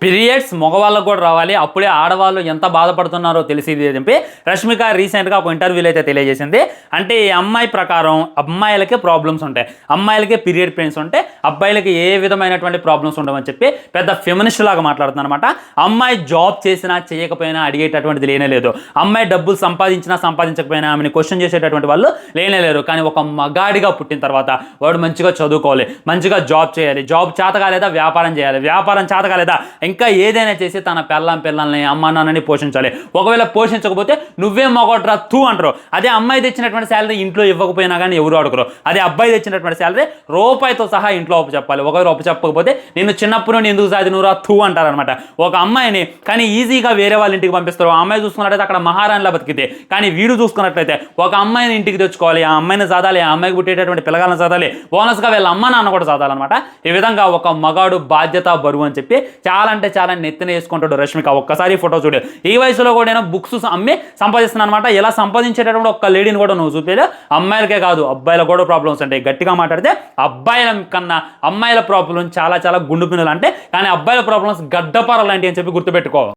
Periods మగవాళ్ళకు కూడా రావాలి, అప్పుడే ఆడవాళ్ళు ఎంత బాధపడుతున్నారో తెలిసింది అని చెప్పి రష్మిక రీసెంట్గా ఒక ఇంటర్వ్యూలో అయితే తెలియజేసింది. అంటే ఈ అమ్మాయి ప్రకారం అమ్మాయిలకే ప్రాబ్లమ్స్ ఉంటాయి, అమ్మాయిలకే పీరియడ్ పెయిన్స్ ఉంటాయి, అబ్బాయిలకి ఏ విధమైనటువంటి ప్రాబ్లమ్స్ ఉండవని చెప్పి పెద్ద ఫెమినిస్ట్ లాగా మాట్లాడుతుంది అనమాట. అమ్మాయి జాబ్ చేసినా చేయకపోయినా అడిగేటటువంటిది లేనే లేదు, అమ్మాయి డబ్బులు సంపాదించినా సంపాదించకపోయినా ఆమెను క్వశ్చన్ చేసేటటువంటి వాళ్ళు లేనే లేరు. కానీ ఒక మగాడిగా పుట్టిన తర్వాత వాడు మంచిగా చదువుకోవాలి, మంచిగా జాబ్ చేయాలి, జాబ్ చేత కాలేదా వ్యాపారం చేయాలి, వ్యాపారం చేత కాలేదా ఇంకా ఏదైనా చేసి తన పిల్లల్ని అమ్మ నాన్నని పోషించాలి. ఒకవేళ పోషించకపోతే నువ్వే మగోడ్రా తూ అంటారు. అదే అమ్మాయి తెచ్చినటువంటి శాలరీ ఇంట్లో ఇవ్వకపోయినా కానీ ఎవరు అడగరు. అదే అబ్బాయి తెచ్చినటువంటి శాలరీ రూపాయితో సహా ఇంట్లో అప్పు చెప్పాలి. ఒకవేళ అప్పు చెప్పకపోతే నిన్ను చిన్నప్పుడు నుండి ఎందుకు సాధినురా తూ అంటారనమాట. ఒక అమ్మాయిని కానీ ఈజీగా వేరే వాళ్ళ ఇంటికి పంపిస్తారు. ఆ అమ్మాయి చూసుకున్నట్లయితే అక్కడ మహారాణిలా బతికితే, కానీ వీడు చూసుకున్నట్లయితే ఒక అమ్మాయిని ఇంటికి తెచ్చుకోవాలి, ఆ అమ్మాయిని చదాలి, ఆ అమ్మాయికి పుట్టేటటువంటి పిల్లగాలను చదాలి, బోనస్గా వీళ్ళ అమ్మ నాన్న కూడా చదాలన్నమాట. ఈ విధంగా ఒక మగాడు బాధ్యత బరువు అని చెప్పి చాలా అంటే చాలా నెత్తిన వేసుకుంటాడు రష్మిక. ఒక్కసారి ఫోటో చూడు, ఈ వయసులో కూడా నేను బుక్స్ అమ్మి సంపాదిస్తున్నాను అనమాట. ఇలా సంపాదించేటప్పుడు ఒక్క లేడీని కూడా నువ్వు చూపేది. అమ్మాయిలకే కాదు అబ్బాయిలకు కూడా ప్రాబ్లమ్స్ ఉంటాయి. గట్టిగా మాట్లాడితే అబ్బాయిల కన్నా అమ్మాయిల ప్రాబ్లమ్స్ చాలా చాలా గుండు పిన్నలు అంటే, కానీ అబ్బాయిల ప్రాబ్లమ్స్ గడ్డపార లాంటివి అని చెప్పి గుర్తుపెట్టుకో.